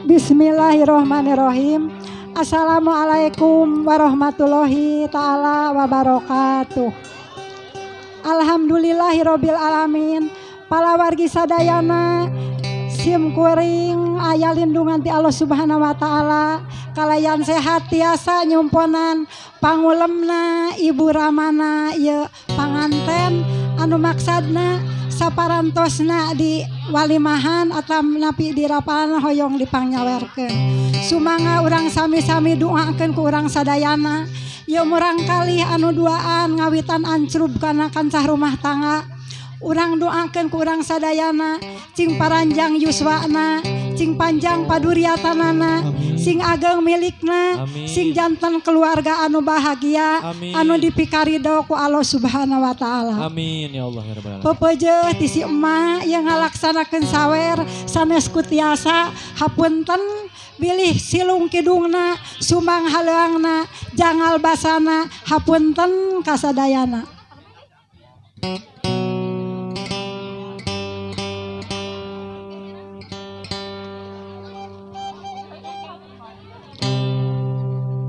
Bismillahirrahmanirrahim. Assalamualaikum warahmatullahi ta'ala wabarakatuh. Alhamdulillahirabbil alamin. Palawargi sadayana sim kuring aya lindungan ti Allah Subhanahu wa taala. Kalayan sehat tiasa nyumponan pangulemna Ibu Ramana ieu panganten anu maksadna saparantosna di walimahan atau napi di rapalan hoyong dipangyawerkeun. Sumangga urang sami-sami doakeun ku urang sadayana. Ieu murang kali anu duaan ngawitan ancrub kana kancah rumah tangga. Urang doakeun ku urang sadayana cing paranjang yuswana, cing panjang paduriatanana, sing ageng milikna, sing janten keluarga anu bahagia, anu dipikaridho ku Allah Subhanahu wa taala. Amin ya Allah ya rabbal alamin. Pepeujeuh ti si emak yang ngalaksanakeun sawer sanes ku tiasa hapunten bilih silung kidungna, sumang haleuangna, jangal basana, hapunten kasadayana.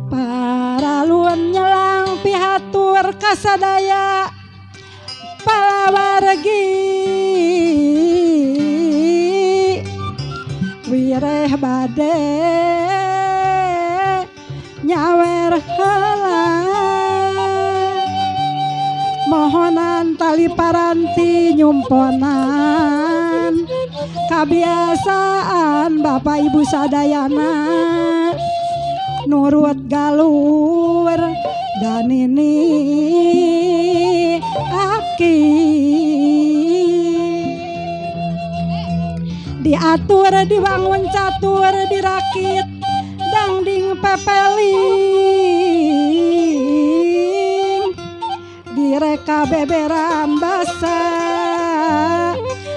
Paralun nyelang pihatur kasadaya palawargi wireh bade nyawer heula mohonan tali paranti nyumponan kabiasaan Bapak Ibu sadayana nurut galur dan ini aki diatur dibangun catur dirakit dangding pepeling direka beberan basa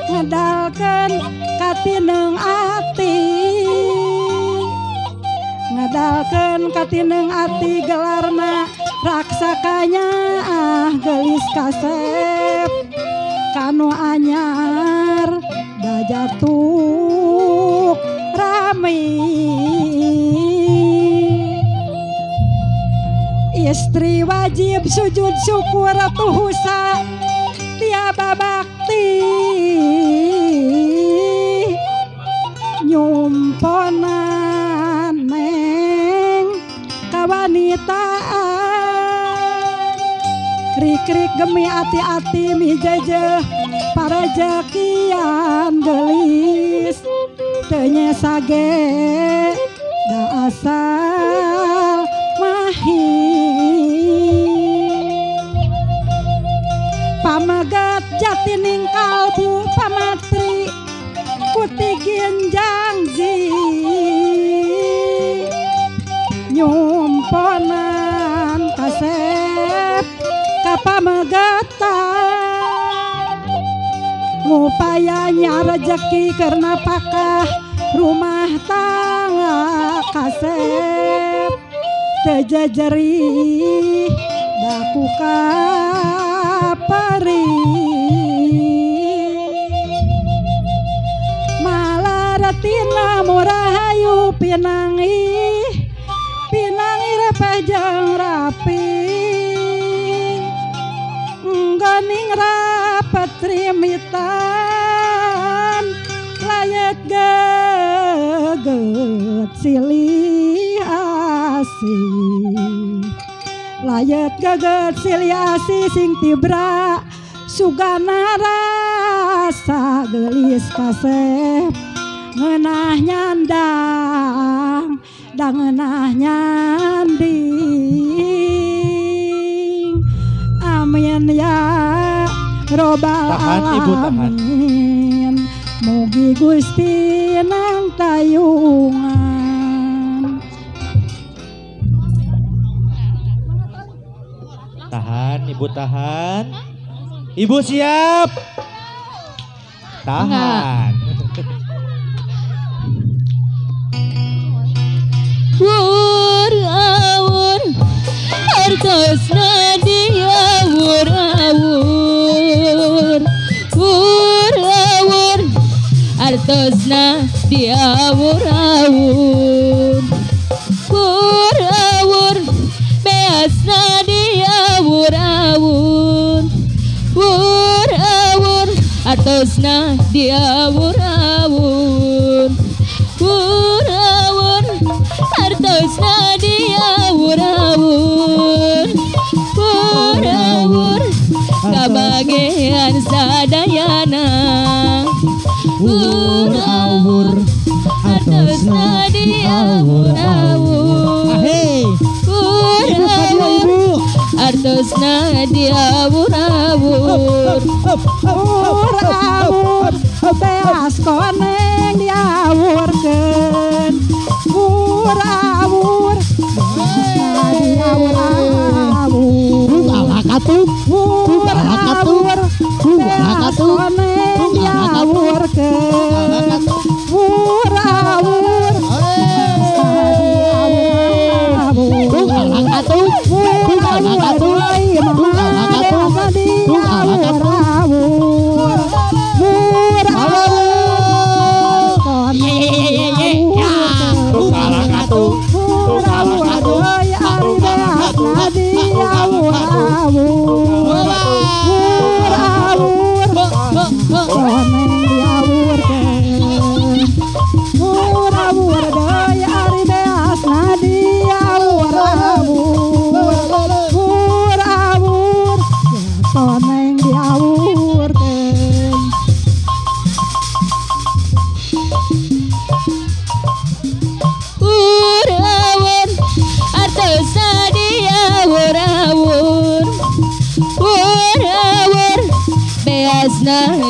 ngedalkeun katineng ati ngadalkeun katineng ati gelarna raksakanya gelis kasep kanu anyar dajatuk rami istri wajib sujud syukur tuhusa tiaba bakti nyumponan kawanitaan krik-krik gemi ati-ati mijejeh parejekian gelis teu sage da asal mahing pamagat jatining kalbu pamatri kutigin jangji nyumponan kasep kapamegatan ngupayanya rezeki karena pakah rumah tangga kasep tejajeri daku kapari malaratina murahayu pinangi repejeng rapi nggoning rapet trimitan layet geget silih asih layet geget silih asih sing tibra sugana rasa gelis kasep ngeunah nyandang dangenah nyanding amin ya robbal alamin mugi Gusti nang tayungan. Tahan Ibu, tahan Ibu, siap tahan. Wur-awur hartosna diawur-awur wur-awur hartosna diawur-awur awur awur beasna diawur-awur awur artosna diawur-awur awur artosna diawur-awur awur kabagian sadayana awur artosna diawur-awur awur artosna diawur-awur awur beas koneng diawurkeun awur diawur-awur Alakatu awur beas koneng diawurkeun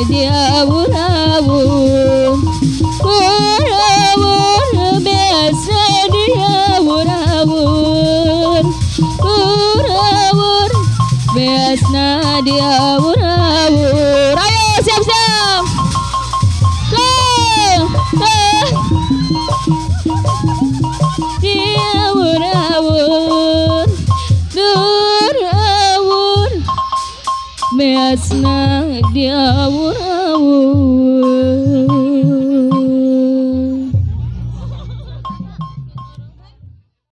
awur diawur-awur awur biasa diawur-awur awur biasa diawur-awur ayo siap-siap diawur-awur awur biasa diawur-awur